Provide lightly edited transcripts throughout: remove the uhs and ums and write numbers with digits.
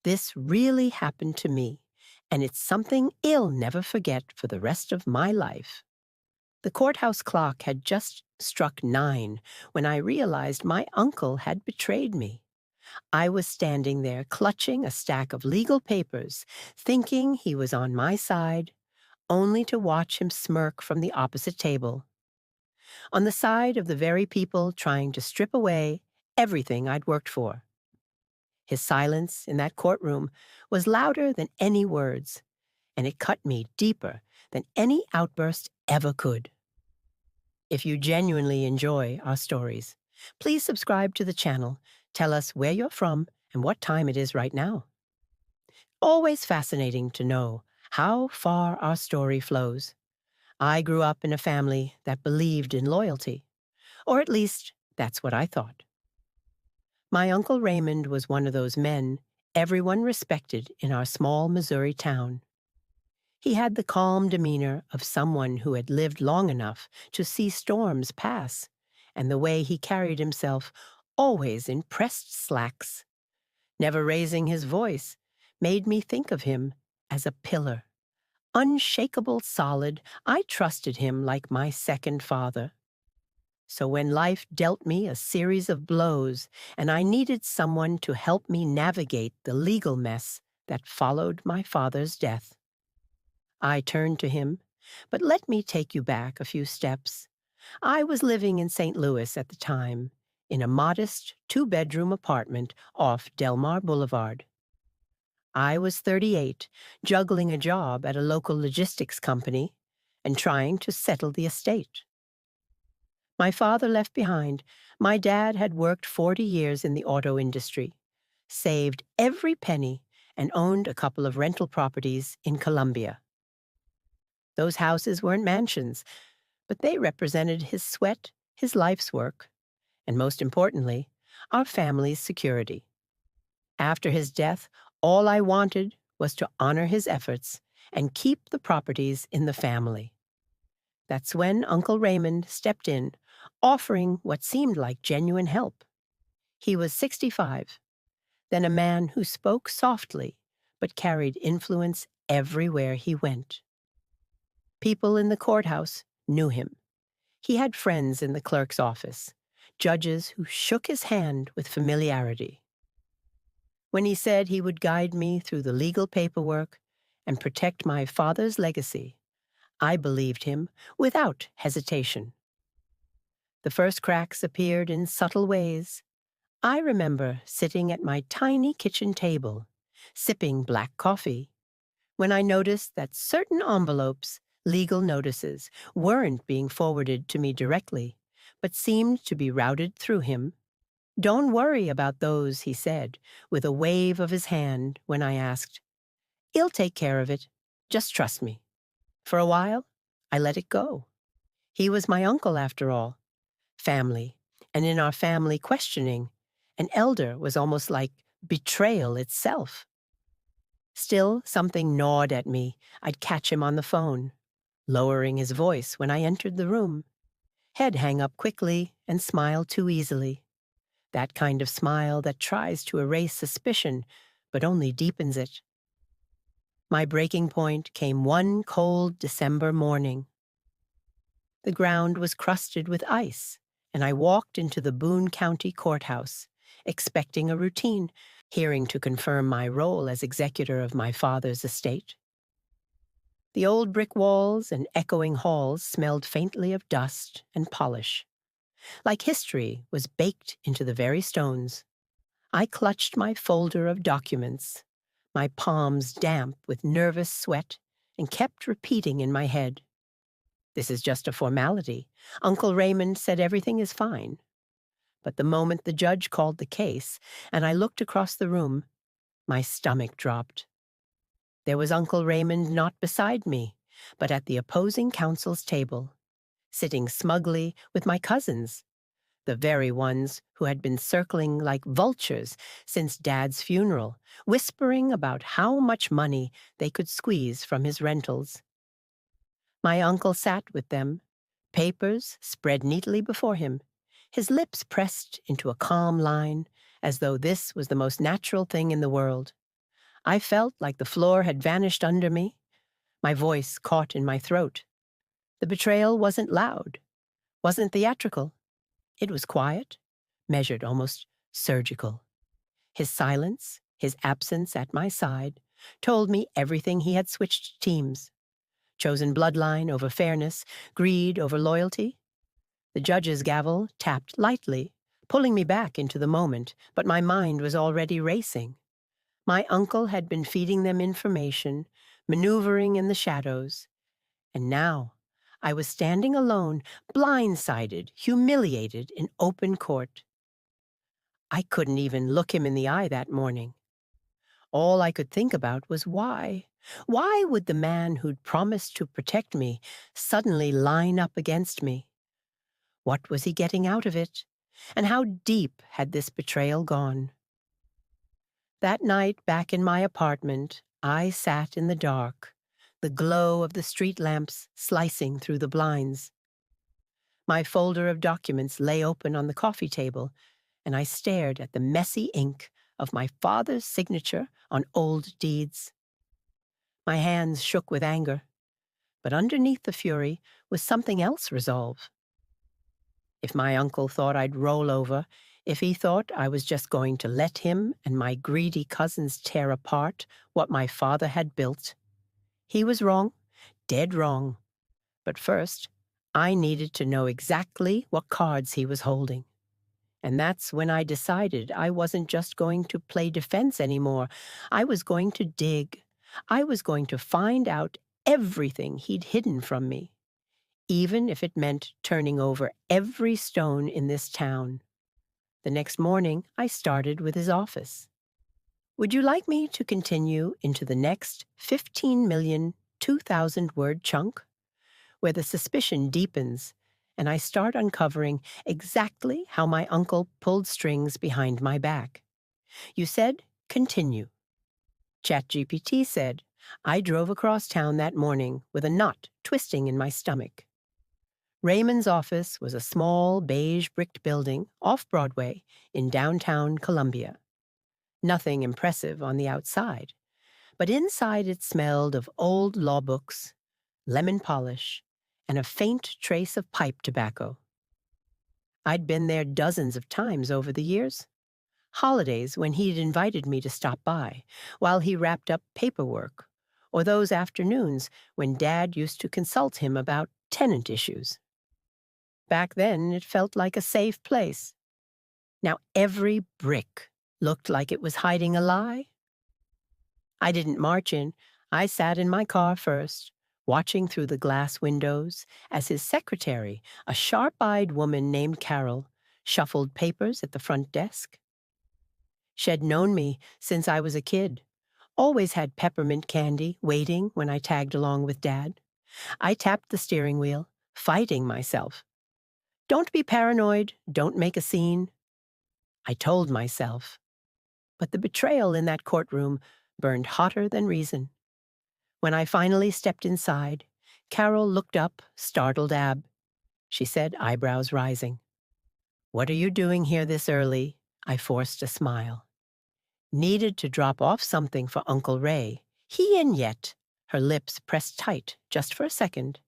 This really happened to me, and it's something I'll never forget for the rest of my life. The courthouse clock had just struck 9 when I realized my uncle had betrayed me. I was standing there clutching a stack of legal papers, thinking he was on my side, only to watch him smirk from the opposite table, on the side of the very people trying to strip away everything I'd worked for. His silence in that courtroom was louder than any words, and it cut me deeper than any outburst ever could. If you genuinely enjoy our stories, please subscribe to the channel, tell us where you're from and what time it is right now. Always fascinating to know how far our story flows. I grew up in a family that believed in loyalty, or at least that's what I thought. My Uncle Raymond was one of those men everyone respected in our small Missouri town. He had the calm demeanor of someone who had lived long enough to see storms pass, and the way he carried himself, always in pressed slacks, never raising his voice, made me think of him as a pillar. Unshakable, solid, I trusted him like my second father. So when life dealt me a series of blows and I needed someone to help me navigate the legal mess that followed my father's death, I turned to him. But let me take you back a few steps. I was living in St. Louis at the time, in a modest 2-bedroom apartment off Delmar Boulevard. I was 38, juggling a job at a local logistics company and trying to settle the estate. My father left behind. My dad had worked 40 years in the auto industry, saved every penny, and owned a couple of rental properties in Columbia. Those houses weren't mansions, but they represented his sweat, his life's work, and most importantly, our family's security. After his death, all I wanted was to honor his efforts and keep the properties in the family. That's when Uncle Raymond stepped in, offering what seemed like genuine help. He was 65, then a man who spoke softly but carried influence everywhere he went. People in the courthouse knew him. He had friends in the clerk's office, judges who shook his hand with familiarity. When he said he would guide me through the legal paperwork and protect my father's legacy, I believed him without hesitation. The first cracks appeared in subtle ways. I remember sitting at my tiny kitchen table, sipping black coffee, when I noticed that certain envelopes, legal notices, weren't being forwarded to me directly, but seemed to be routed through him. "Don't worry about those," he said, with a wave of his hand when I asked. "He'll take care of it. Just trust me." For a while, I let it go. He was my uncle, after all. Family, and in our family questioning, an elder was almost like betrayal itself. Still, something gnawed at me. I'd catch him on the phone, lowering his voice when I entered the room. Head hang up quickly and smile too easily. That kind of smile that tries to erase suspicion, but only deepens it. My breaking point came one cold December morning. The ground was crusted with ice, and I walked into the Boone County Courthouse, expecting a routine hearing to confirm my role as executor of my father's estate. The old brick walls and echoing halls smelled faintly of dust and polish, like history was baked into the very stones. I clutched my folder of documents, my palms damp with nervous sweat, and kept repeating in my head, "This is just a formality. Uncle Raymond said everything is fine." But the moment the judge called the case and I looked across the room, my stomach dropped. There was Uncle Raymond not beside me, but at the opposing counsel's table, sitting smugly with my cousins, the very ones who had been circling like vultures since Dad's funeral, whispering about how much money they could squeeze from his rentals. My uncle sat with them, papers spread neatly before him, his lips pressed into a calm line, as though this was the most natural thing in the world. I felt like the floor had vanished under me, my voice caught in my throat. The betrayal wasn't loud, wasn't theatrical. It was quiet, measured, almost surgical. His silence, his absence at my side, told me everything. He had switched teams, chosen bloodline over fairness, greed over loyalty. The judge's gavel tapped lightly, pulling me back into the moment, but my mind was already racing. My uncle had been feeding them information, maneuvering in the shadows, and now I was standing alone, blindsided, humiliated in open court. I couldn't even look him in the eye that morning. All I could think about was why. Why would the man who'd promised to protect me suddenly line up against me? What was he getting out of it? And how deep had this betrayal gone? That night, back in my apartment, I sat in the dark, the glow of the street lamps slicing through the blinds. My folder of documents lay open on the coffee table, and I stared at the messy ink of my father's signature on old deeds. My hands shook with anger, but underneath the fury was something else resolve. If my uncle thought I'd roll over, if he thought I was just going to let him and my greedy cousins tear apart what my father had built, he was wrong, dead wrong. But first, I needed to know exactly what cards he was holding. And that's when I decided I wasn't just going to play defense anymore. I was going to dig. I was going to find out everything he'd hidden from me, even if it meant turning over every stone in this town. The next morning, I started with his office. Would you like me to continue into the next 15,002,000-word chunk, where the suspicion deepens and I start uncovering exactly how my uncle pulled strings behind my back? You said, continue. ChatGPT said, I drove across town that morning with a knot twisting in my stomach. Raymond's office was a small, beige-bricked building off Broadway in downtown Columbia. Nothing impressive on the outside, but inside it smelled of old law books, lemon polish, and a faint trace of pipe tobacco. I'd been there dozens of times over the years. Holidays when he'd invited me to stop by, while he wrapped up paperwork, or those afternoons when Dad used to consult him about tenant issues. Back then, it felt like a safe place. Now every brick looked like it was hiding a lie. I didn't march in. I sat in my car first, watching through the glass windows as his secretary, a sharp-eyed woman named Carol, shuffled papers at the front desk. She'd known me since I was a kid, always had peppermint candy waiting when I tagged along with Dad. I tapped the steering wheel, fighting myself. Don't be paranoid, don't make a scene. I told myself. But the betrayal in that courtroom burned hotter than reason. When I finally stepped inside, Carol looked up, startled Ab. She said, eyebrows rising. What are you doing here this early? I forced a smile. Needed to drop off something for Uncle Ray. He in yet. Her lips pressed tight just for a second,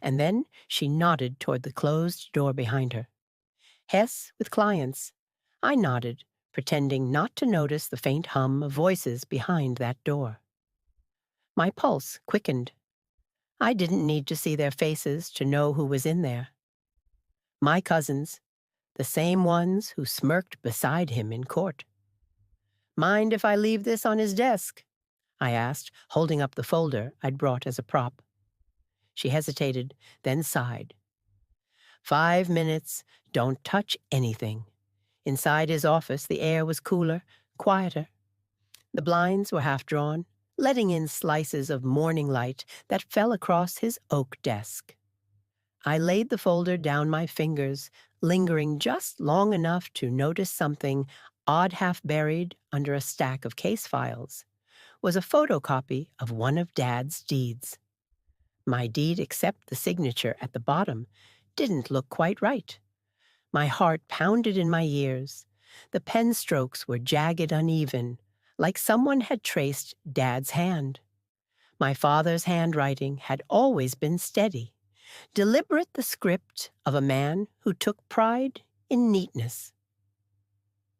and then she nodded toward the closed door behind her. Hess with clients. I nodded, pretending not to notice the faint hum of voices behind that door. My pulse quickened. I didn't need to see their faces to know who was in there. My cousins, the same ones who smirked beside him in court. Mind if I leave this on his desk? I asked, holding up the folder I'd brought as a prop. She hesitated, then sighed. 5 minutes, don't touch anything. Inside his office, the air was cooler, quieter. The blinds were half drawn, letting in slices of morning light that fell across his oak desk. I laid the folder down my fingers, lingering just long enough to notice something odd half buried under a stack of case files was a photocopy of one of Dad's deeds. My deed except the signature at the bottom didn't look quite right. My heart pounded in my ears. The pen strokes were jagged, uneven, like someone had traced Dad's hand. My father's handwriting had always been steady, deliberate, the script of a man who took pride in neatness.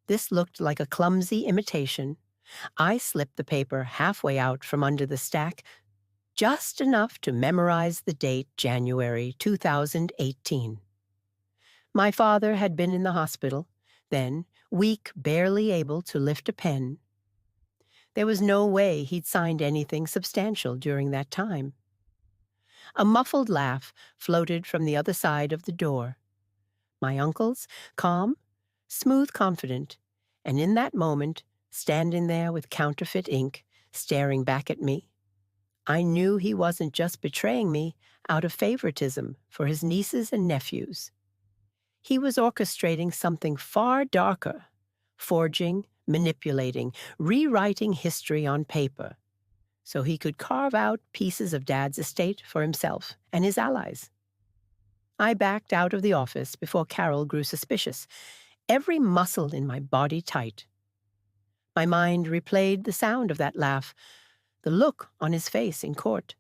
This looked like a clumsy imitation. I slipped the paper halfway out from under the stack, just enough to memorize the date January 2018. My father had been in the hospital, then weak, barely able to lift a pen. There was no way he'd signed anything substantial during that time. A muffled laugh floated from the other side of the door. My uncle's, calm, smooth, confident, and in that moment, standing there with counterfeit ink, staring back at me, I knew he wasn't just betraying me out of favoritism for his nieces and nephews. He was orchestrating something far darker, forging, manipulating, rewriting history on paper, so he could carve out pieces of Dad's estate for himself and his allies. I backed out of the office before Carol grew suspicious, every muscle in my body tight. My mind replayed the sound of that laugh, the look on his face in court.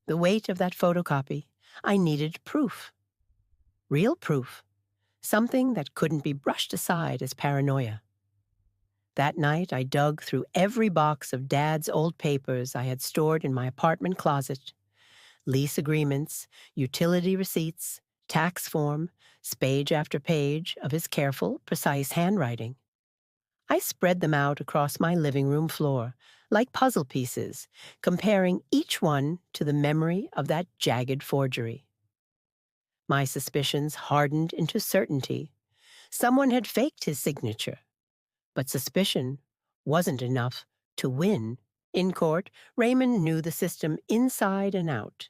The weight of that photocopy. I needed proof. Real proof. Something that couldn't be brushed aside as paranoia. That night, I dug through every box of Dad's old papers I had stored in my apartment closet. Lease agreements, utility receipts, tax form, page after page of his careful, precise handwriting. I spread them out across my living room floor, like puzzle pieces, comparing each one to the memory of that jagged forgery. My suspicions hardened into certainty. Someone had faked his signature. But suspicion wasn't enough to win. In court, Raymond knew the system inside and out.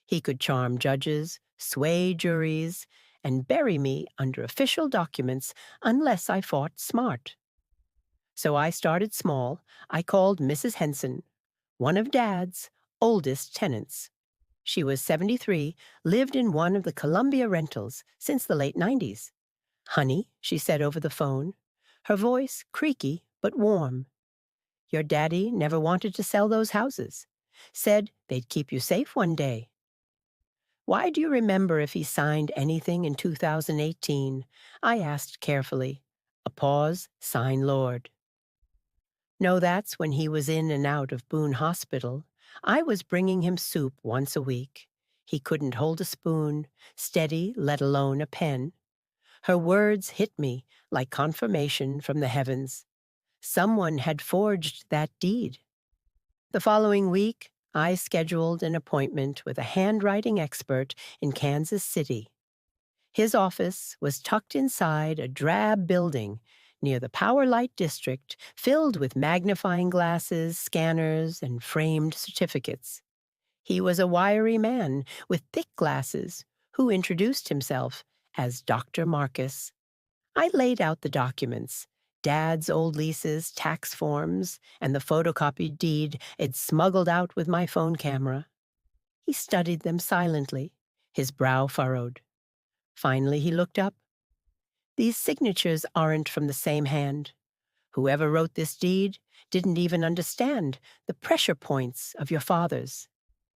He could charm judges, sway juries, and bury me under official documents unless I fought smart. So I started small. I called Mrs. Henson, one of Dad's oldest tenants. She was 73, lived in one of the Columbia rentals since the late 90s. "Honey," she said over the phone, her voice creaky but warm. "Your daddy never wanted to sell those houses. Said they'd keep you safe one day." "Why do you remember if he signed anything in 2018? I asked carefully. A pause, sign Lord. "No, that's when he was in and out of Boone Hospital. I was bringing him soup once a week. He couldn't hold a spoon, steady, let alone a pen." Her words hit me like confirmation from the heavens. Someone had forged that deed. The following week, I scheduled an appointment with a handwriting expert in Kansas City. His office was tucked inside a drab building near the Power Light District, filled with magnifying glasses, scanners, and framed certificates. He was a wiry man with thick glasses who introduced himself as Dr. Marcus. I laid out the documents, Dad's old leases, tax forms, and the photocopied deed I'd smuggled out with my phone camera. He studied them silently, his brow furrowed. Finally, he looked up. "These signatures aren't from the same hand. Whoever wrote this deed didn't even understand the pressure points of your father's.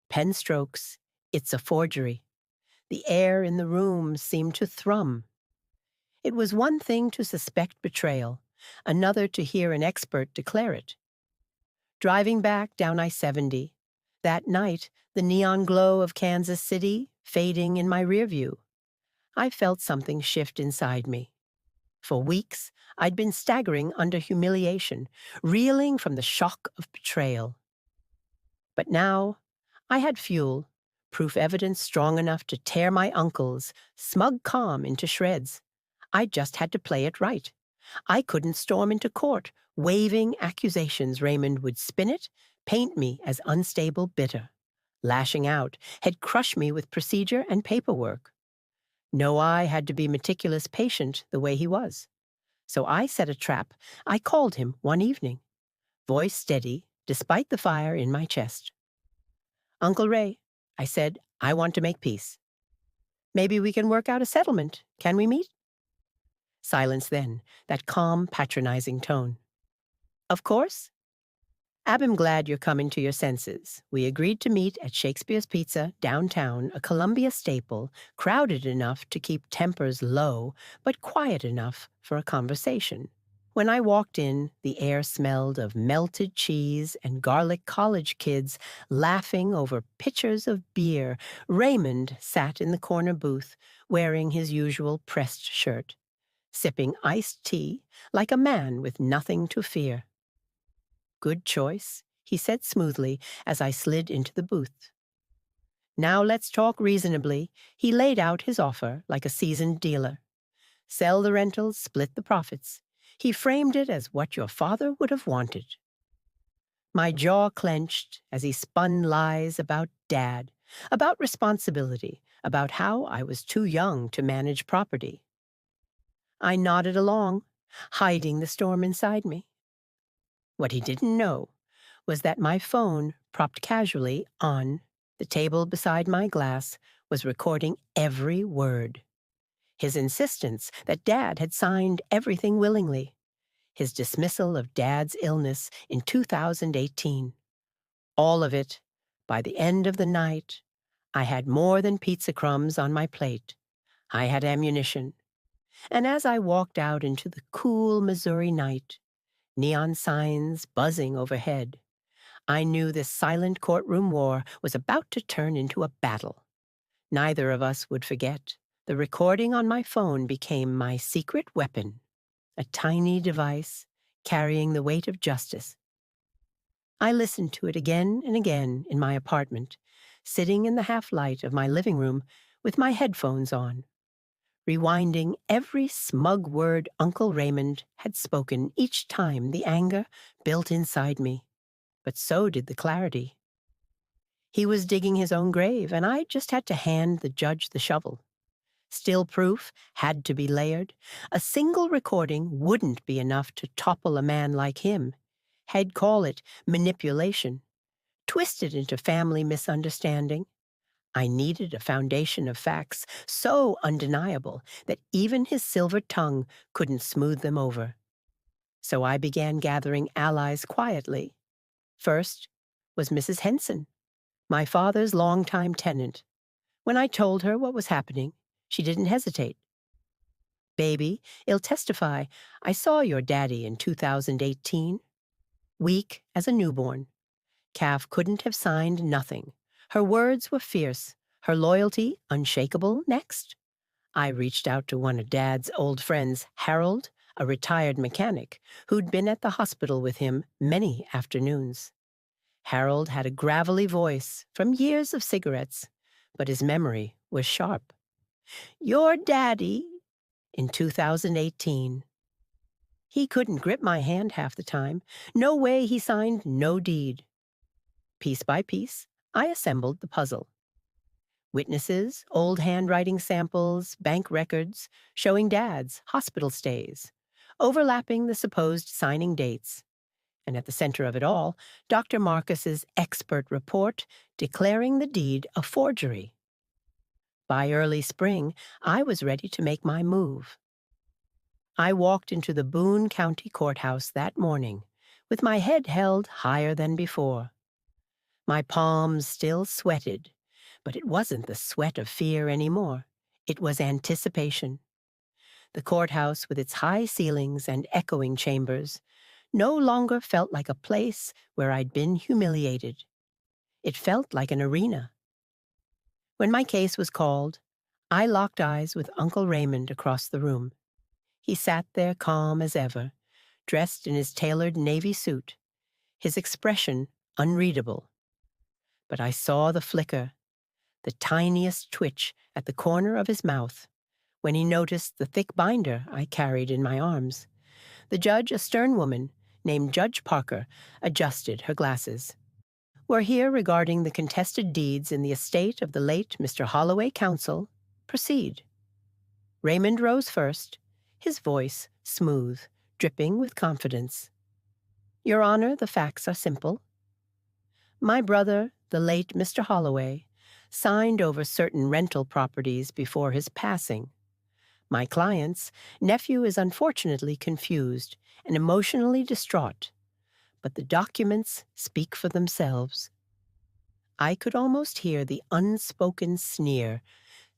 Pen strokes, it's a forgery." The air in the room seemed to thrum. It was one thing to suspect betrayal, another to hear an expert declare it. Driving back down I-70, that night, the neon glow of Kansas City fading in my rearview, I felt something shift inside me. For weeks, I'd been staggering under humiliation, reeling from the shock of betrayal. But now, I had fuel, proof evidence strong enough to tear my uncle's smug calm into shreds. I just had to play it right. I couldn't storm into court, waving accusations. Raymond would spin it, paint me as unstable, bitter. Lashing out had crushed me with procedure and paperwork. No, I had to be meticulous, patient the way he was. So I set a trap. I called him one evening, voice steady, despite the fire in my chest. "Uncle Ray," I said, "I want to make peace. Maybe we can work out a settlement. Can we meet?" Silence then, that calm, patronizing tone. Of course. I'm glad you're coming to your senses. We agreed to meet at Shakespeare's Pizza, downtown, a Columbia staple, crowded enough to keep tempers low, but quiet enough for a conversation. When I walked in, the air smelled of melted cheese and garlic college kids laughing over pitchers of beer. Raymond sat in the corner booth, wearing his usual pressed shirt, sipping iced tea like a man with nothing to fear. "Good choice," he said smoothly as I slid into the booth. "Now let's talk reasonably." He laid out his offer like a seasoned dealer. "Sell the rentals, split the profits." He framed it as what your father would have wanted. My jaw clenched as he spun lies about Dad, about responsibility, about how I was too young to manage property. I nodded along, hiding the storm inside me. What he didn't know was that my phone, propped casually on the table beside my glass, was recording every word. His insistence that Dad had signed everything willingly. His dismissal of Dad's illness in 2018. All of it. By the end of the night, I had more than pizza crumbs on my plate. I had ammunition. And as I walked out into the cool Missouri night, neon signs buzzing overhead, I knew this silent courtroom war was about to turn into a battle. Neither of us would forget. The recording on my phone became my secret weapon, a tiny device carrying the weight of justice. I listened to it again and again in my apartment, sitting in the half-light of my living room with my headphones on, rewinding every smug word Uncle Raymond had spoken each time the anger built inside me. But so did the clarity. He was digging his own grave, and I just had to hand the judge the shovel. Still proof had to be layered. A single recording wouldn't be enough to topple a man like him. He'd call it manipulation, twisted into family misunderstanding. I needed a foundation of facts so undeniable that even his silver tongue couldn't smooth them over. So I began gathering allies quietly. First was Mrs. Henson, my father's longtime tenant. When I told her what was happening, she didn't hesitate. "Baby, I'll testify. I saw your daddy in 2018. Weak as a newborn. Calf couldn't have signed nothing. Her words were fierce, her loyalty unshakable. Next, I reached out to one of Dad's old friends, Harold, a retired mechanic, who'd been at the hospital with him many afternoons. Harold had a gravelly voice from years of cigarettes, but his memory was sharp. "Your daddy," in 2018. He couldn't grip my hand half the time. No way he signed no deed. Piece by piece, I assembled the puzzle. Witnesses, old handwriting samples, bank records, showing Dad's hospital stays, overlapping the supposed signing dates. And at the center of it all, Dr. Marcus's expert report declaring the deed a forgery. By early spring, I was ready to make my move. I walked into the Boone County Courthouse that morning, with my head held higher than before. My palms still sweated, but it wasn't the sweat of fear anymore. It was anticipation. The courthouse, with its high ceilings and echoing chambers, no longer felt like a place where I'd been humiliated. It felt like an arena. When my case was called, I locked eyes with Uncle Raymond across the room. He sat there calm as ever, dressed in his tailored navy suit, his expression unreadable. But I saw the flicker, the tiniest twitch at the corner of his mouth, when he noticed the thick binder I carried in my arms. The judge, a stern woman named Judge Parker, adjusted her glasses. "We're here regarding the contested deeds in the estate of the late Mr. Holloway Counsel. Proceed." Raymond rose first, his voice smooth, dripping with confidence. "Your Honor, the facts are simple. My brother, the late Mr. Holloway, signed over certain rental properties before his passing. My client's nephew is unfortunately confused and emotionally distraught. but the documents speak for themselves. I could almost hear the unspoken sneer,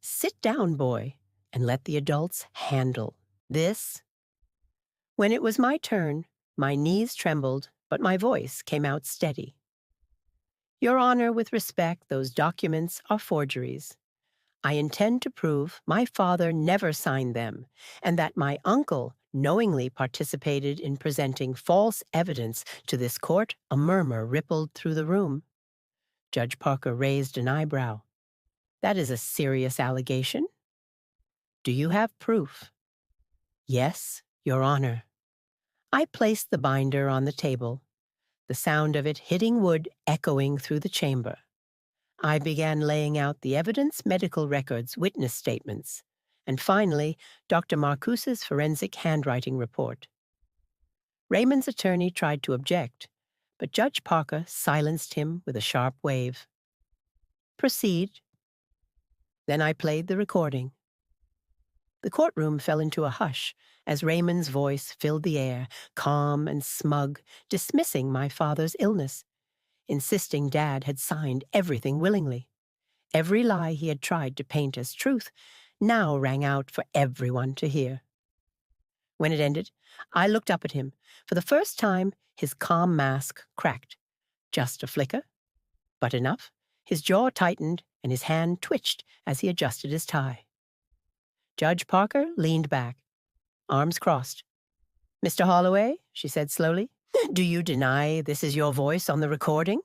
"Sit down, boy, and let the adults handle this." When it was my turn, my knees trembled, but my voice came out steady. "Your Honor, with respect, those documents are forgeries. I intend to prove my father never signed them, and that my uncle knowingly participated in presenting false evidence to this court." A murmur rippled through the room. Judge Parker raised an eyebrow. "That is a serious allegation. Do you have proof?" "Yes, Your Honor." I placed the binder on the table, the sound of it hitting wood echoing through the chamber. I began laying out the evidence, medical records, witness statements, and finally, Dr. Marcuse's forensic handwriting report. Raymond's attorney tried to object, but Judge Parker silenced him with a sharp wave. "Proceed." Then I played the recording. The courtroom fell into a hush as Raymond's voice filled the air, calm and smug, dismissing my father's illness, insisting Dad had signed everything willingly. Every lie he had tried to paint as truth now rang out for everyone to hear. When it ended, I looked up at him. For the first time, his calm mask cracked. Just a flicker, but enough. His jaw tightened and his hand twitched as he adjusted his tie. Judge Parker leaned back, arms crossed. "Mr. Holloway," she said slowly, "do you deny this is your voice on the recording?"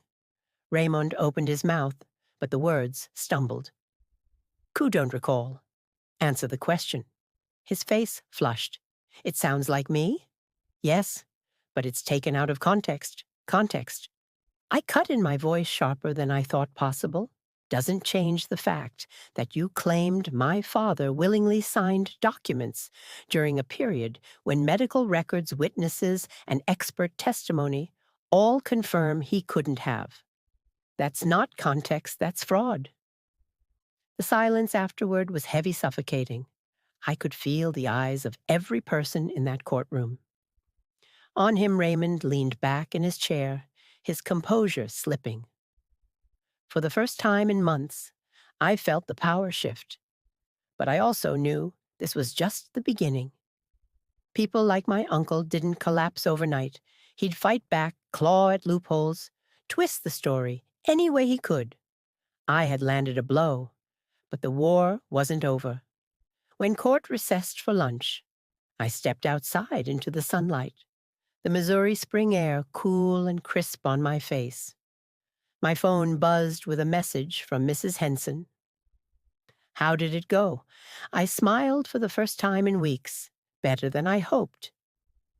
Raymond opened his mouth, but the words stumbled. "Who don't recall? Answer the question." His face flushed. "It sounds like me?" "Yes, but it's taken out of context." "Context." I cut in my voice sharper than I thought possible. "Doesn't change the fact that you claimed my father willingly signed documents during a period when medical records, witnesses, and expert testimony all confirm he couldn't have. That's not context, that's fraud." The silence afterward was heavy, suffocating. I could feel the eyes of every person in that courtroom. On him, Raymond leaned back in his chair, his composure slipping. For the first time in months, I felt the power shift. But I also knew this was just the beginning. People like my uncle didn't collapse overnight. He'd fight back, claw at loopholes, twist the story any way he could. I had landed a blow, but the war wasn't over. When court recessed for lunch, I stepped outside into the sunlight, the Missouri spring air cool and crisp on my face. My phone buzzed with a message from Mrs. Henson. "How did it go?" I smiled for the first time in weeks, better than I hoped.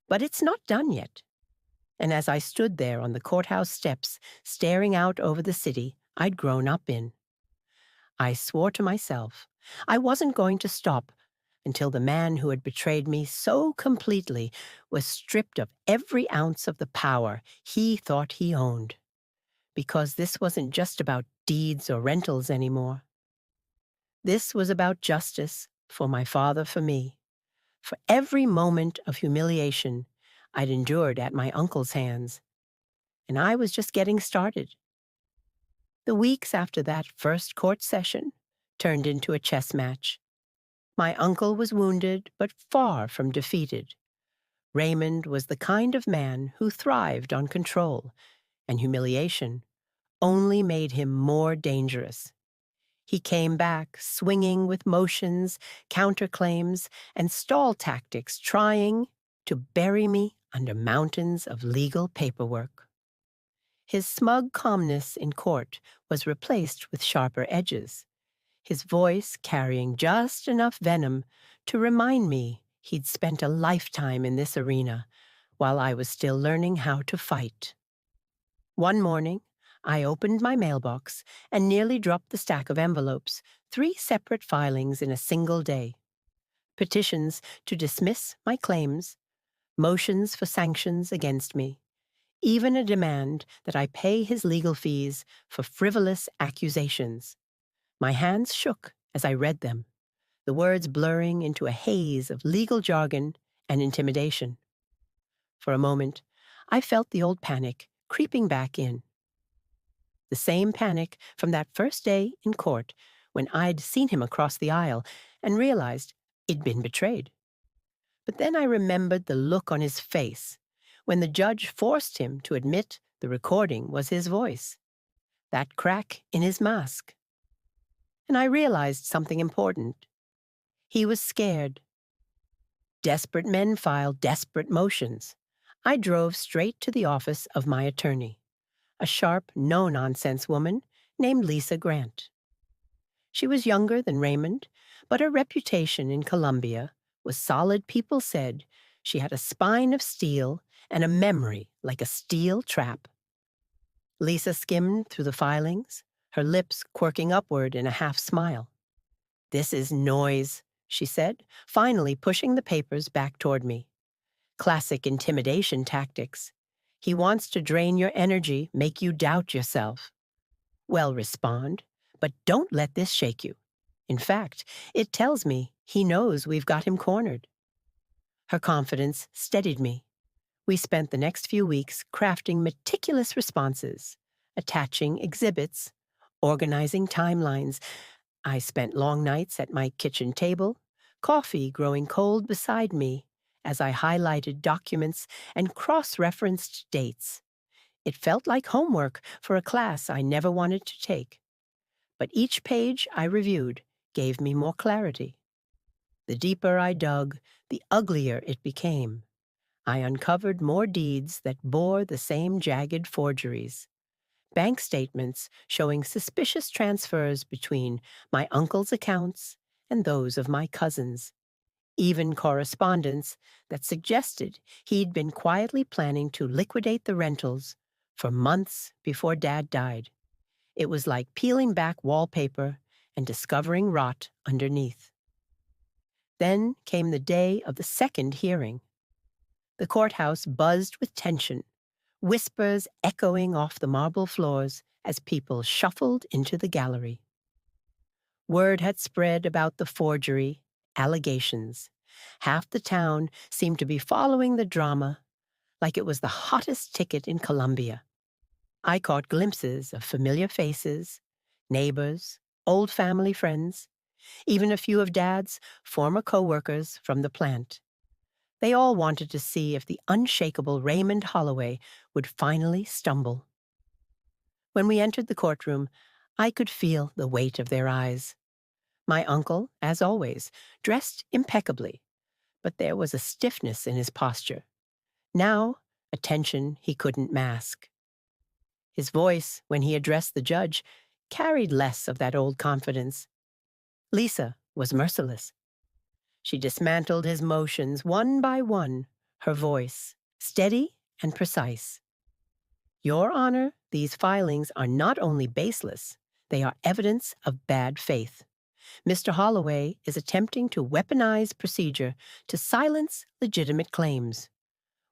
"But it's not done yet." And as I stood there on the courthouse steps, staring out over the city I'd grown up in, I swore to myself I wasn't going to stop until the man who had betrayed me so completely was stripped of every ounce of the power he thought he owned. Because this wasn't just about deeds or rentals anymore. This was about justice for my father, for me, for every moment of humiliation I'd endured at my uncle's hands. And I was just getting started. The weeks after that first court session turned into a chess match. My uncle was wounded, but far from defeated. Raymond was the kind of man who thrived on control, and humiliation only made him more dangerous. He came back swinging with motions, counterclaims, and stall tactics, trying to bury me under mountains of legal paperwork. His smug calmness in court was replaced with sharper edges, his voice carrying just enough venom to remind me he'd spent a lifetime in this arena while I was still learning how to fight. One morning, I opened my mailbox and nearly dropped the stack of envelopes, 3 separate filings in a single day. Petitions to dismiss my claims, motions for sanctions against me, even a demand that I pay his legal fees for frivolous accusations. My hands shook as I read them, the words blurring into a haze of legal jargon and intimidation. For a moment, I felt the old panic creeping back in. The same panic from that first day in court when I'd seen him across the aisle and realized he'd been betrayed. But then I remembered the look on his face when the judge forced him to admit the recording was his voice, that crack in his mask. And I realized something important. He was scared. Desperate men file desperate motions. I drove straight to the office of my attorney, a sharp, no-nonsense woman named Lisa Grant. She was younger than Raymond, but her reputation in Columbia was solid. People said she had a spine of steel and a memory like a steel trap. Lisa skimmed through the filings, her lips quirking upward in a half-smile. "This is noise," she said, finally pushing the papers back toward me. "Classic intimidation tactics. He wants to drain your energy, make you doubt yourself. Well, respond, but don't let this shake you. In fact, it tells me he knows we've got him cornered." Her confidence steadied me. We spent the next few weeks crafting meticulous responses, attaching exhibits, organizing timelines. I spent long nights at my kitchen table, coffee growing cold beside me as I highlighted documents and cross-referenced dates. It felt like homework for a class I never wanted to take. But each page I reviewed gave me more clarity. The deeper I dug, the uglier it became. I uncovered more deeds that bore the same jagged forgeries. Bank statements showing suspicious transfers between my uncle's accounts and those of my cousins. Even correspondence that suggested he'd been quietly planning to liquidate the rentals for months before Dad died. It was like peeling back wallpaper and discovering rot underneath. Then came the day of the second hearing. The courthouse buzzed with tension, whispers echoing off the marble floors as people shuffled into the gallery. Word had spread about the forgery, allegations. Half the town seemed to be following the drama like it was the hottest ticket in Columbia. I caught glimpses of familiar faces, neighbors, old family friends, even a few of Dad's former co-workers from the plant. They all wanted to see if the unshakable Raymond Holloway would finally stumble. When we entered the courtroom, I could feel the weight of their eyes. My uncle, as always, dressed impeccably, but there was a stiffness in his posture. Now, a tension he couldn't mask. His voice, when he addressed the judge, carried less of that old confidence. Lisa was merciless. She dismantled his motions one by one, her voice steady and precise. "Your Honor, these filings are not only baseless, they are evidence of bad faith. Mr. Holloway is attempting to weaponize procedure to silence legitimate claims.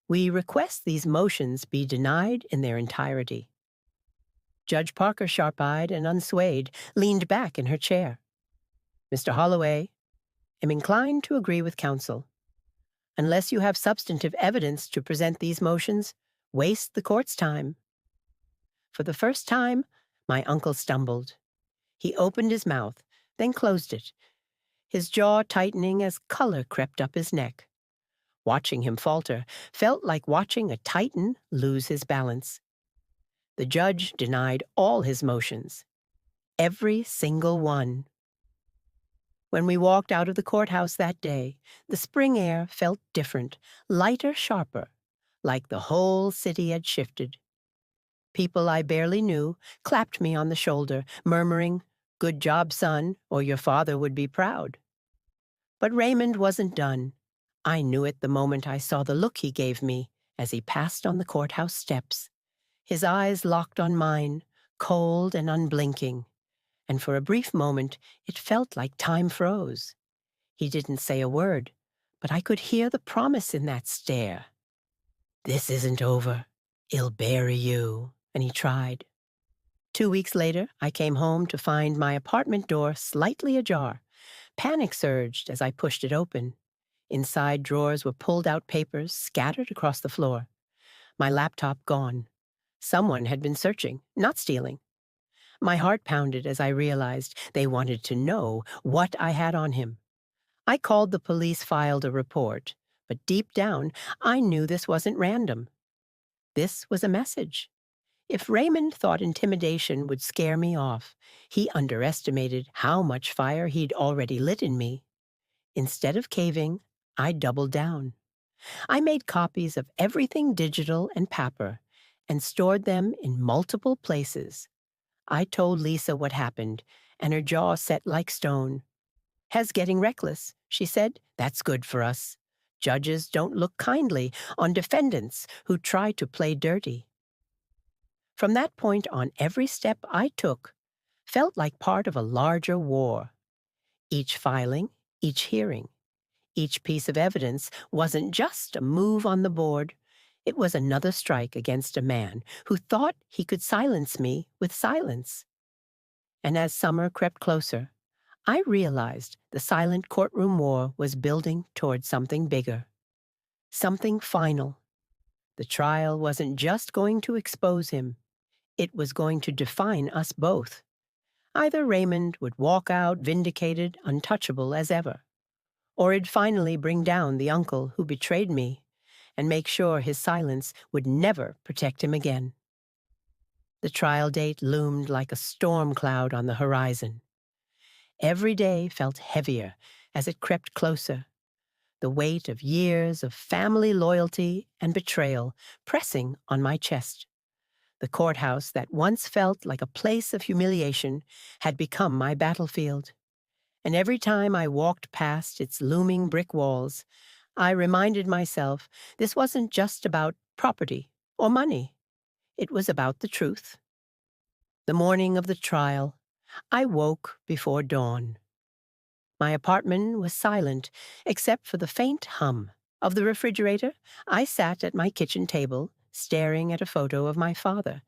We request these motions be denied in their entirety." Judge Parker, sharp-eyed and unswayed, leaned back in her chair. "Mr. Holloway, am inclined to agree with counsel. Unless you have substantive evidence to present these motions, waste the court's time." For the first time, my uncle stumbled. He opened his mouth, then closed it, his jaw tightening as color crept up his neck. Watching him falter felt like watching a titan lose his balance. The judge denied all his motions, every single one. When we walked out of the courthouse that day, the spring air felt different, lighter, sharper, like the whole city had shifted. People I barely knew clapped me on the shoulder, murmuring, "Good job, son, or your father would be proud." But Raymond wasn't done. I knew it the moment I saw the look he gave me as he passed on the courthouse steps. His eyes locked on mine, cold and unblinking, and for a brief moment it felt like time froze. He didn't say a word, but I could hear the promise in that stare. "This isn't over. I'll bury you," and he tried. 2 weeks later, I came home to find my apartment door slightly ajar. Panic surged as I pushed it open. Inside drawers were pulled out papers scattered across the floor. My laptop gone. Someone had been searching, not stealing. My heart pounded as I realized they wanted to know what I had on him. I called the police, filed a report, but deep down, I knew this wasn't random. This was a message. If Raymond thought intimidation would scare me off, he underestimated how much fire he'd already lit in me. Instead of caving, I doubled down. I made copies of everything digital and paper and stored them in multiple places. I told Lisa what happened, and her jaw set like stone. "Has getting reckless," she said. "That's good for us. Judges don't look kindly on defendants who try to play dirty." From that point on, every step I took felt like part of a larger war. Each filing, each hearing, each piece of evidence wasn't just a move on the board. It was another strike against a man who thought he could silence me with silence. And as summer crept closer, I realized the silent courtroom war was building toward something bigger, something final. The trial wasn't just going to expose him, it was going to define us both. Either Raymond would walk out vindicated, untouchable as ever, or it'd finally bring down the uncle who betrayed me and make sure his silence would never protect him again. The trial date loomed like a storm cloud on the horizon. Every day felt heavier as it crept closer, the weight of years of family loyalty and betrayal pressing on my chest. The courthouse that once felt like a place of humiliation had become my battlefield. And every time I walked past its looming brick walls, I reminded myself this wasn't just about property or money. It was about the truth. The morning of the trial, I woke before dawn. My apartment was silent except for the faint hum of the refrigerator. I sat at my kitchen table, staring at a photo of my father,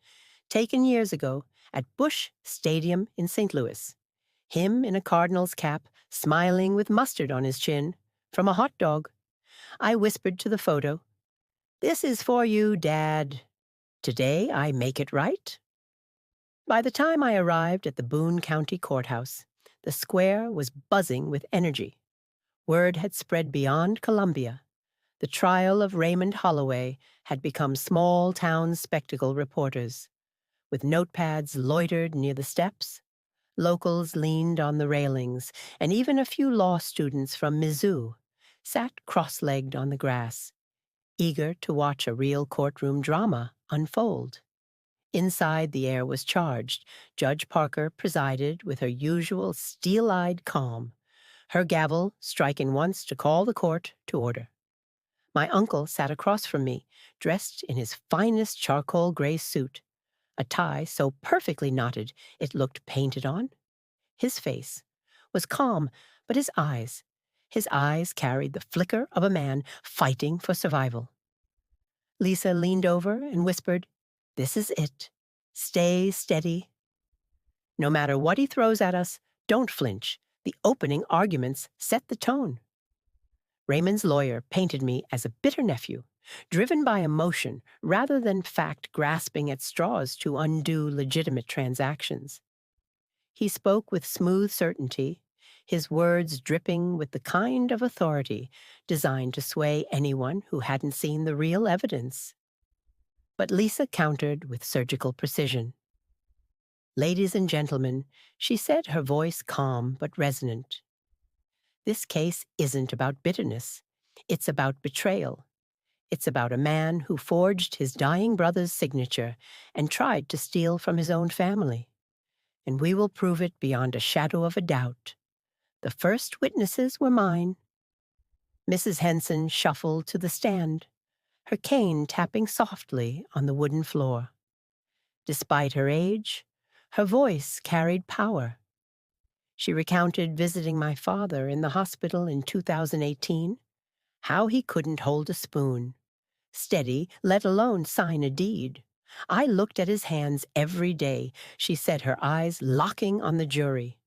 taken years ago at Busch Stadium in St. Louis. Him in a Cardinals cap, smiling with mustard on his chin, from a hot dog. I whispered to the photo, "This is for you, Dad. Today I make it right." By the time I arrived at the Boone County Courthouse, the square was buzzing with energy. Word had spread beyond Columbia. The trial of Raymond Holloway had become small-town spectacle reporters. With notepads loitered near the steps, locals leaned on the railings, and even a few law students from Mizzou sat cross-legged on the grass, eager to watch a real courtroom drama unfold. Inside, the air was charged. Judge Parker presided with her usual steel-eyed calm, her gavel striking once to call the court to order. My uncle sat across from me, dressed in his finest charcoal gray suit, a tie so perfectly knotted it looked painted on. His face was calm, but his eyes carried the flicker of a man fighting for survival. Lisa leaned over and whispered, "This is it. Stay steady. No matter what he throws at us, don't flinch. The opening arguments set the tone." Raymond's lawyer painted me as a bitter nephew, driven by emotion rather than fact, grasping at straws to undo legitimate transactions. He spoke with smooth certainty, his words dripping with the kind of authority designed to sway anyone who hadn't seen the real evidence. But Lisa countered with surgical precision. "Ladies and gentlemen," she said, her voice calm but resonant, "this case isn't about bitterness. It's about betrayal. It's about a man who forged his dying brother's signature and tried to steal from his own family. And we will prove it beyond a shadow of a doubt. The first witnesses were mine." Mrs. Henson shuffled to the stand, her cane tapping softly on the wooden floor. Despite her age, her voice carried power. She recounted visiting my father in the hospital in 2018, how he couldn't hold a spoon, steady, let alone sign a deed. "I looked at his hands every day," she said, her eyes locking on the jury.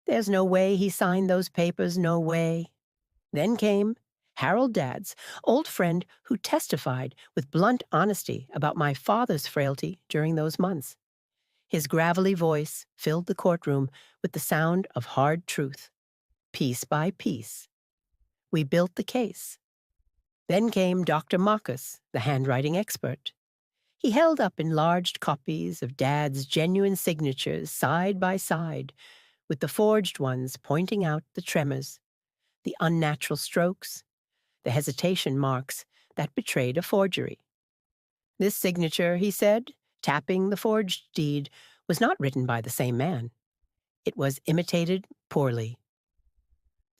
"There's no way he signed those papers, no way." Then came Harold Dad's old friend who testified with blunt honesty about my father's frailty during those months. His gravelly voice filled the courtroom with the sound of hard truth. Piece by piece, we built the case. Then came Dr. Marcus, the handwriting expert. He held up enlarged copies of Dad's genuine signatures side by side, with the forged ones pointing out the tremors, the unnatural strokes, the hesitation marks that betrayed a forgery. This signature, he said, tapping the forged deed, was not written by the same man. It was imitated poorly.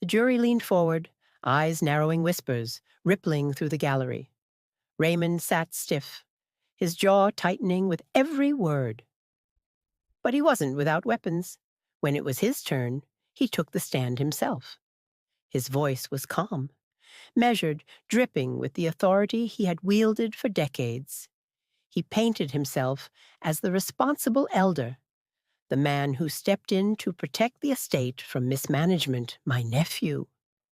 The jury leaned forward, eyes narrowing whispers, rippling through the gallery. Raymond sat stiff, his jaw tightening with every word. But he wasn't without weapons. When it was his turn, he took the stand himself. His voice was calm, measured, dripping with the authority he had wielded for decades. He painted himself as the responsible elder, the man who stepped in to protect the estate from mismanagement. My nephew,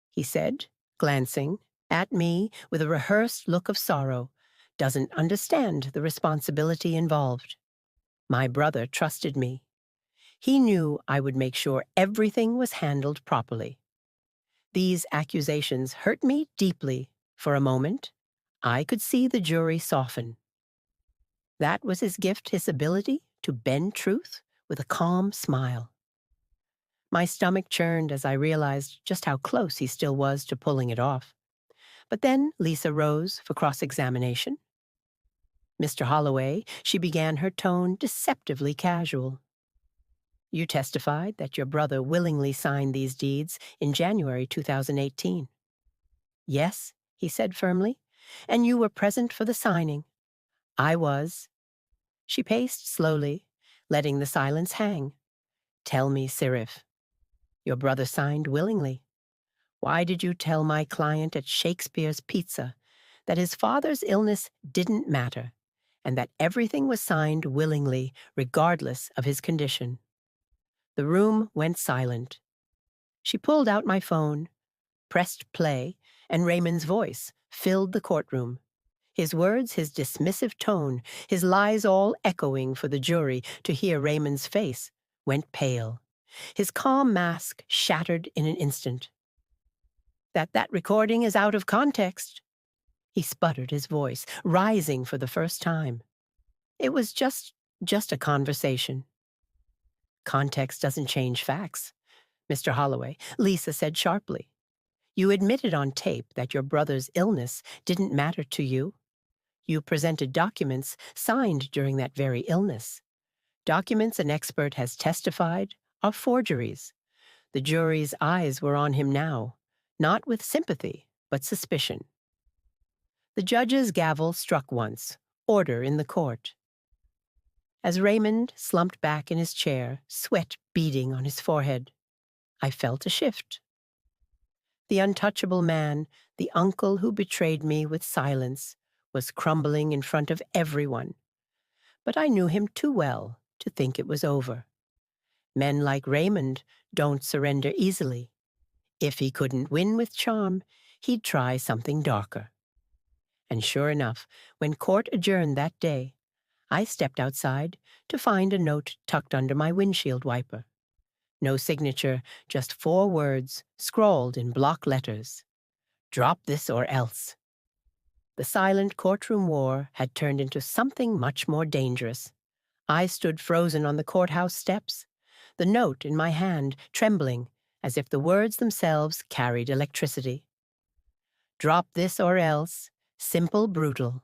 he said, glancing at me with a rehearsed look of sorrow, doesn't understand the responsibility involved. My brother trusted me. He knew I would make sure everything was handled properly. These accusations hurt me deeply. For a moment, I could see the jury soften. That was his gift, his ability to bend truth with a calm smile. My stomach churned as I realized just how close he still was to pulling it off. But then Lisa rose for cross-examination. Mr. Holloway, she began, her tone deceptively casual. You testified that your brother willingly signed these deeds in January 2018. Yes, he said firmly, and you were present for the signing. I was. She paced slowly, letting the silence hang. Tell me, Sirif, your brother signed willingly. Why did you tell my client at Shakespeare's Pizza that his father's illness didn't matter and that everything was signed willingly regardless of his condition? The room went silent. She pulled out my phone, pressed play, and Raymond's voice filled the courtroom. His words, his dismissive tone, his lies all echoing for the jury to hear. Raymond's face went pale. His calm mask shattered in an instant. That recording is out of context. He sputtered, his voice rising for the first time. It was just a conversation. Context doesn't change facts, Mr. Holloway, Lisa said sharply. You admitted on tape that your brother's illness didn't matter to you. You presented documents signed during that very illness. Documents an expert has testified are forgeries. The jury's eyes were on him now, not with sympathy, but suspicion. The judge's gavel struck once, order in the court. As Raymond slumped back in his chair, sweat beading on his forehead, I felt a shift. The untouchable man, the uncle who betrayed me with silence, was crumbling in front of everyone. But I knew him too well to think it was over. Men like Raymond don't surrender easily. If he couldn't win with charm, he'd try something darker. And sure enough, when court adjourned that day, I stepped outside to find a note tucked under my windshield wiper. No signature, just 4 words scrawled in block letters. Drop this or else. The silent courtroom war had turned into something much more dangerous. I stood frozen on the courthouse steps, the note in my hand trembling as if the words themselves carried electricity. Drop this or else, simple, brutal.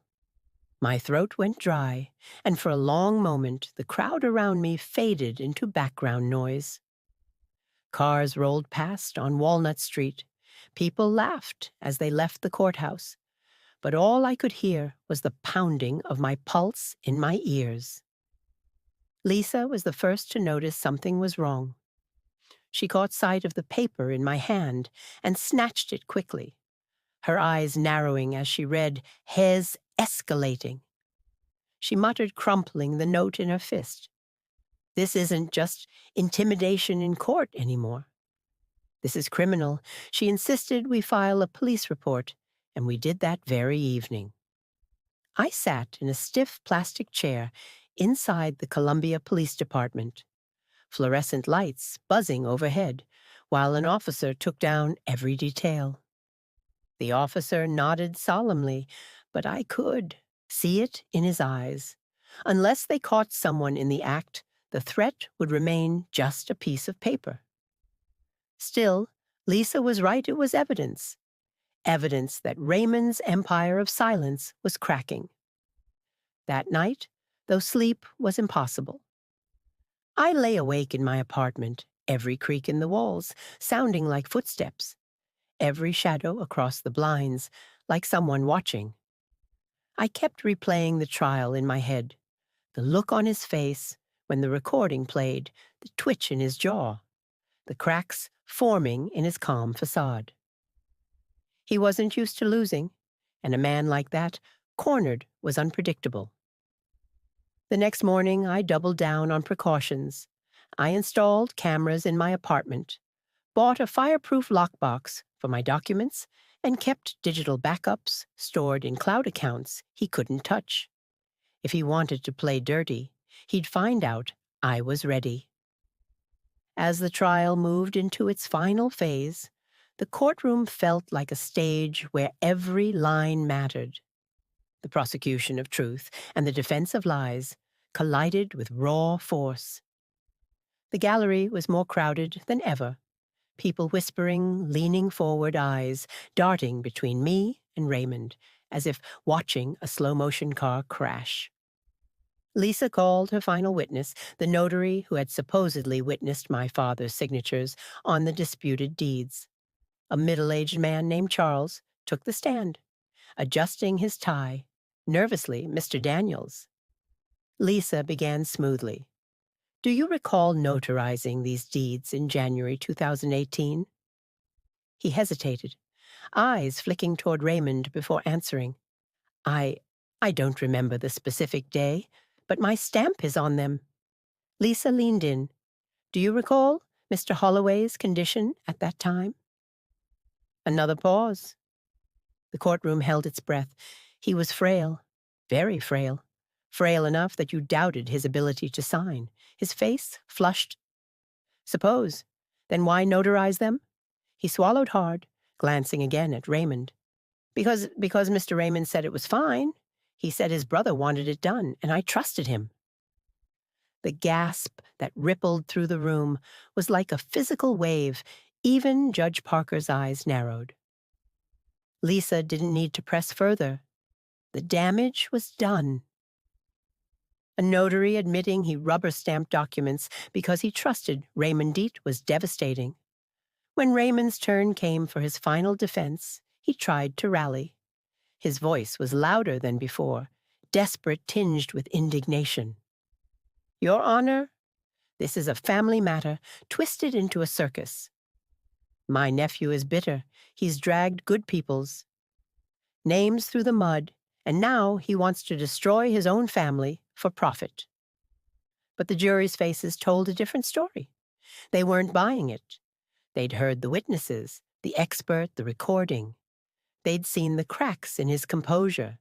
My throat went dry, and for a long moment the crowd around me faded into background noise. Cars rolled past on Walnut Street. People laughed as they left the courthouse, but all I could hear was the pounding of my pulse in my ears. Lisa was the first to notice something was wrong. She caught sight of the paper in my hand and snatched it quickly, her eyes narrowing as she read, "Hes escalating." She muttered, crumpling the note in her fist. This isn't just intimidation in court anymore. This is criminal. She insisted we file a police report, and we did that very evening. I sat in a stiff plastic chair inside the Columbia Police Department, fluorescent lights buzzing overhead, while an officer took down every detail. The officer nodded solemnly, but I could see it in his eyes. Unless they caught someone in the act, the threat would remain just a piece of paper. Still, Lisa was right, it was evidence. Evidence that Raymond's empire of silence was cracking. That night, though sleep was impossible, I lay awake in my apartment, every creak in the walls sounding like footsteps, every shadow across the blinds like someone watching. I kept replaying the trial in my head, the look on his face when the recording played, the twitch in his jaw, the cracks forming in his calm facade. He wasn't used to losing, and a man like that, cornered, was unpredictable. The next morning, I doubled down on precautions. I installed cameras in my apartment, bought a fireproof lockbox for my documents, and kept digital backups stored in cloud accounts he couldn't touch. If he wanted to play dirty, he'd find out I was ready. As the trial moved into its final phase, the courtroom felt like a stage where every line mattered. The prosecution of truth and the defense of lies collided with raw force. The gallery was more crowded than ever, people whispering, leaning forward, eyes darting between me and Raymond, as if watching a slow-motion car crash. Lisa called her final witness, the notary who had supposedly witnessed my father's signatures on the disputed deeds. A middle-aged man named Charles took the stand, adjusting his tie, nervously, Mr. Daniels. Lisa began smoothly. "Do you recall notarizing these deeds in January 2018? He hesitated, eyes flicking toward Raymond before answering. I don't remember the specific day, but my stamp is on them." Lisa leaned in. "Do you recall Mr. Holloway's condition at that time?" Another pause. The courtroom held its breath. He was frail, very frail, frail enough that you doubted his ability to sign. His face flushed. "Suppose. Then why notarize them?" He swallowed hard, glancing again at Raymond. Because Mr. Raymond said it was fine. He said his brother wanted it done, and I trusted him." The gasp that rippled through the room was like a physical wave. Even Judge Parker's eyes narrowed. Lisa didn't need to press further. The damage was done. A notary admitting he rubber-stamped documents because he trusted Raymond Deet was devastating. When Raymond's turn came for his final defense, he tried to rally. His voice was louder than before, desperate, tinged with indignation. "Your Honor, this is a family matter twisted into a circus. My nephew is bitter. He's dragged good people's names through the mud, and now he wants to destroy his own family for profit." But the jury's faces told a different story. They weren't buying it. They'd heard the witnesses, the expert, the recording. They'd seen the cracks in his composure.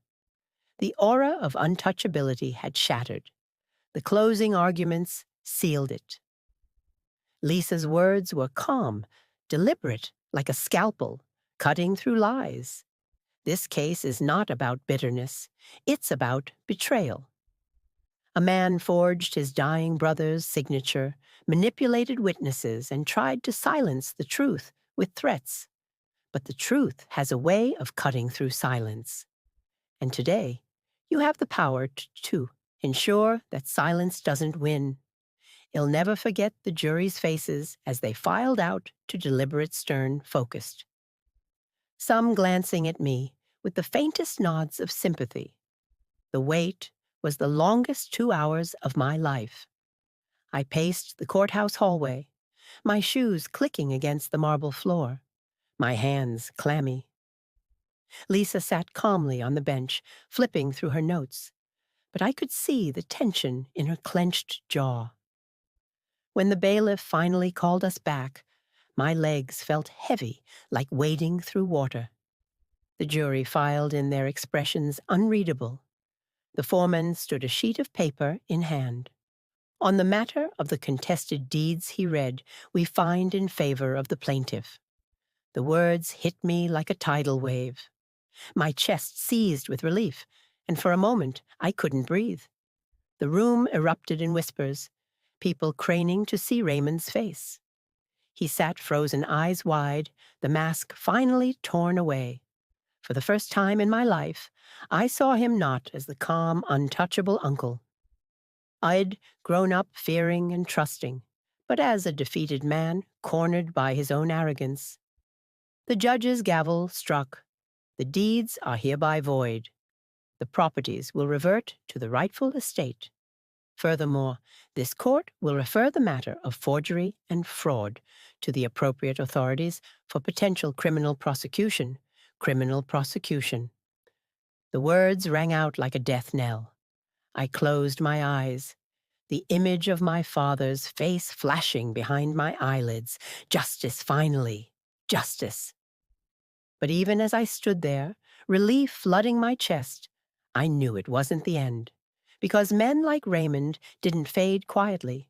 The aura of untouchability had shattered. The closing arguments sealed it. Lisa's words were calm, deliberate, like a scalpel, cutting through lies. This case is not about bitterness. It's about betrayal. A man forged his dying brother's signature, manipulated witnesses, and tried to silence the truth with threats. But the truth has a way of cutting through silence. And today, you have the power to ensure that silence doesn't win. He'll never forget the jury's faces as they filed out to deliberate, stern, focused. Some glancing at me with the faintest nods of sympathy. The wait was the longest 2 hours of my life. I paced the courthouse hallway, my shoes clicking against the marble floor, my hands clammy. Lisa sat calmly on the bench, flipping through her notes, but I could see the tension in her clenched jaw. When the bailiff finally called us back, My legs felt heavy, like wading through water. The jury filed in, their expressions unreadable. The foreman stood, a sheet of paper in hand. On the matter of the contested deeds, he read, "We find in favor of the plaintiff." The words hit me like a tidal wave. My chest seized with relief, and for a moment I couldn't breathe. The room erupted in whispers, people craning to see Raymond's face. He sat frozen, eyes wide, the mask finally torn away. For the first time in my life, I saw him not as the calm, untouchable uncle I'd grown up fearing and trusting, but as a defeated man cornered by his own arrogance. The judge's gavel struck. The deeds are hereby void. The properties will revert to the rightful estate. Furthermore, this court will refer the matter of forgery and fraud to the appropriate authorities for potential criminal prosecution. Criminal prosecution. The words rang out like a death knell. I closed my eyes, the image of my father's face flashing behind my eyelids. Justice, finally. Justice. But even as I stood there, relief flooding my chest, I knew it wasn't the end. Because men like Raymond didn't fade quietly.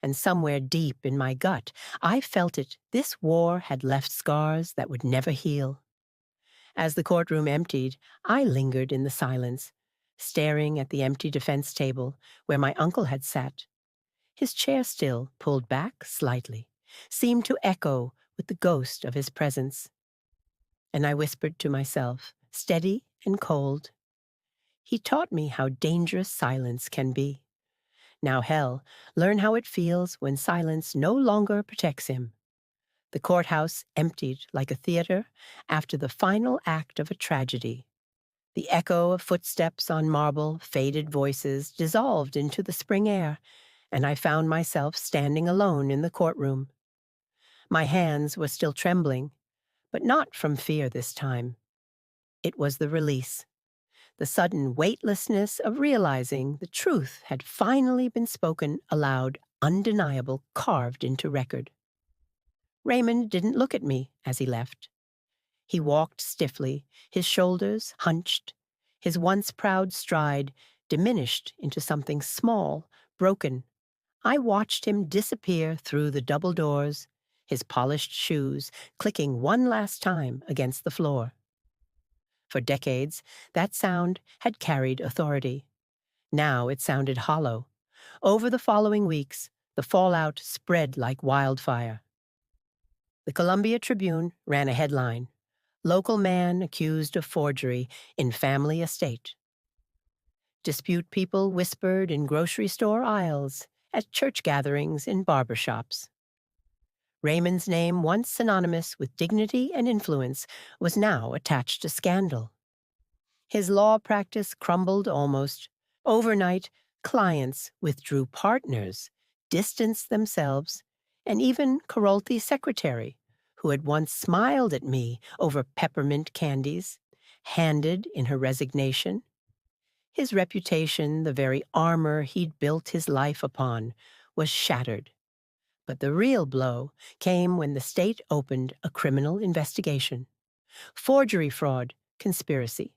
And somewhere deep in my gut, I felt it. This war had left scars that would never heal. As the courtroom emptied, I lingered in the silence, staring at the empty defense table where my uncle had sat. His chair, still pulled back slightly, seemed to echo with the ghost of his presence. And I whispered to myself, steady and cold, "He taught me how dangerous silence can be. Now, hell, learn how it feels when silence no longer protects him." The courthouse emptied like a theater after the final act of a tragedy. The echo of footsteps on marble, faded voices dissolved into the spring air, and I found myself standing alone in the courtroom. My hands were still trembling, but not from fear this time. It was the release, the sudden weightlessness of realizing the truth had finally been spoken aloud, undeniable, carved into record. Raymond didn't look at me as he left. He walked stiffly, his shoulders hunched, his once proud stride diminished into something small, broken. I watched him disappear through the double doors, his polished shoes clicking one last time against the floor. For decades, that sound had carried authority. Now it sounded hollow. Over the following weeks, the fallout spread like wildfire. The Columbia Tribune ran a headline, "Local man accused of forgery in family estate." Dispute people whispered in grocery store aisles, at church gatherings, in barber shops. Raymond's name, once synonymous with dignity and influence, was now attached to scandal. His law practice crumbled almost. Overnight, clients withdrew, partners distanced themselves, and even Carolthi's secretary, who had once smiled at me over peppermint candies, handed in her resignation. His reputation, the very armor he'd built his life upon, was shattered. But the real blow came when the state opened a criminal investigation. Forgery, fraud, conspiracy.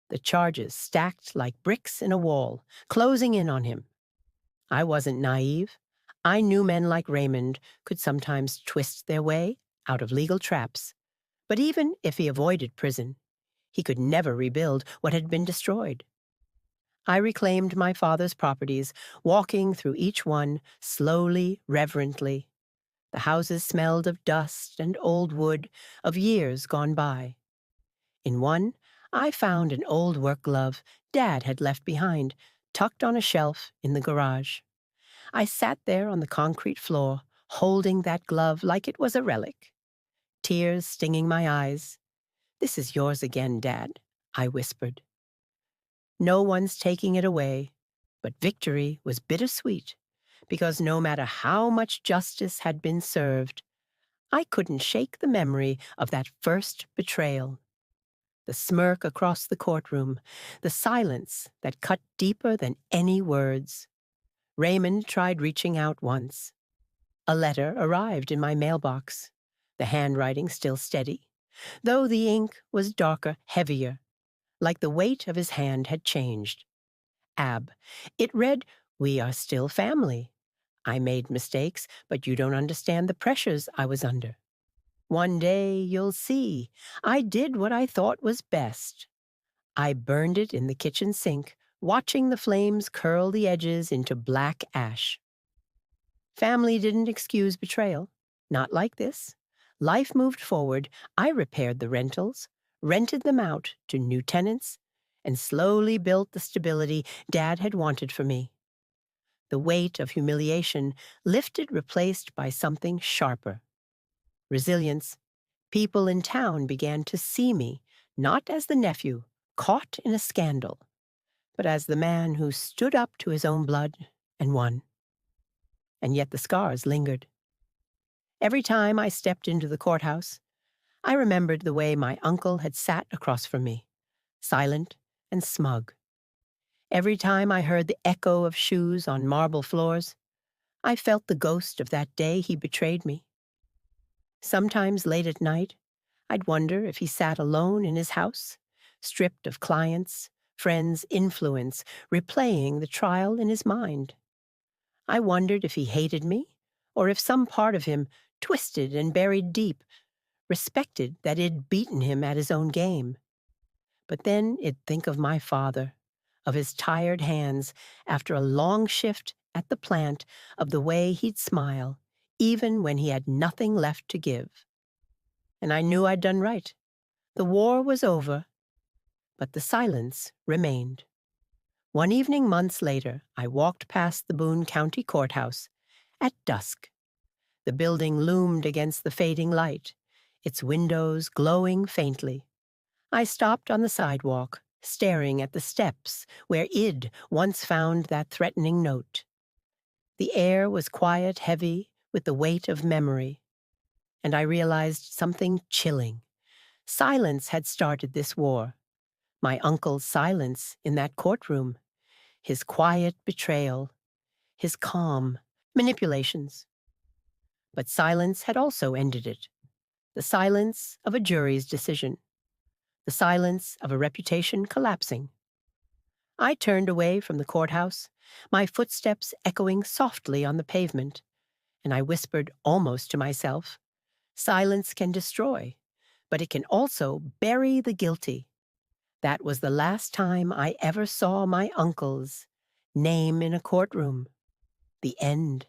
The charges stacked like bricks in a wall, closing in on him. I wasn't naive. I knew men like Raymond could sometimes twist their way out of legal traps. But even if he avoided prison, he could never rebuild what had been destroyed. I reclaimed my father's properties, walking through each one slowly, reverently. The houses smelled of dust and old wood, of years gone by. In one, I found an old work glove Dad had left behind, tucked on a shelf in the garage. I sat there on the concrete floor, holding that glove like it was a relic, tears stinging my eyes. "This is yours again, Dad," I whispered. "No one's taking it away," but victory was bittersweet, because no matter how much justice had been served, I couldn't shake the memory of that first betrayal. The smirk across the courtroom, the silence that cut deeper than any words. Raymond tried reaching out once. A letter arrived in my mailbox. the handwriting still steady, though the ink was darker, heavier, like the weight of his hand had changed. Ab. It read, "We are still family. I made mistakes, but you don't understand the pressures I was under. One day you'll see. I did what I thought was best." I burned it in the kitchen sink, watching the flames curl the edges into black ash. Family didn't excuse betrayal. Not like this. Life moved forward. I repaired the rentals, rented them out to new tenants, and slowly built the stability Dad had wanted for me. The weight of humiliation lifted, replaced by something sharper. Resilience. People in town began to see me, not as the nephew caught in a scandal, but as the man who stood up to his own blood and won. And yet the scars lingered. Every time I stepped into the courthouse, I remembered the way my uncle had sat across from me, silent and smug. Every time I heard the echo of shoes on marble floors, I felt the ghost of that day he betrayed me. Sometimes late at night, I'd wonder if he sat alone in his house, stripped of clients, friends' influence, replaying the trial in his mind. I wondered if he hated me, or if some part of him, twisted and buried deep, respected that it'd beaten him at his own game. But then it'd think of my father, of his tired hands after a long shift at the plant, of the way he'd smile, even when he had nothing left to give. And I knew I'd done right. The war was over, but the silence remained. One evening months later, I walked past the Boone County Courthouse at dusk. The building loomed against the fading light, its windows glowing faintly. I stopped on the sidewalk, staring at the steps where Id once found that threatening note. The air was quiet, heavy with the weight of memory, and I realized something chilling. Silence had started this war. My uncle's silence in that courtroom, his quiet betrayal, his calm manipulations. But silence had also ended it. The silence of a jury's decision. The silence of a reputation collapsing. I turned away from the courthouse, my footsteps echoing softly on the pavement, and I whispered almost to myself, "Silence can destroy, but it can also bury the guilty." That was the last time I ever saw my uncle's name in a courtroom. The end.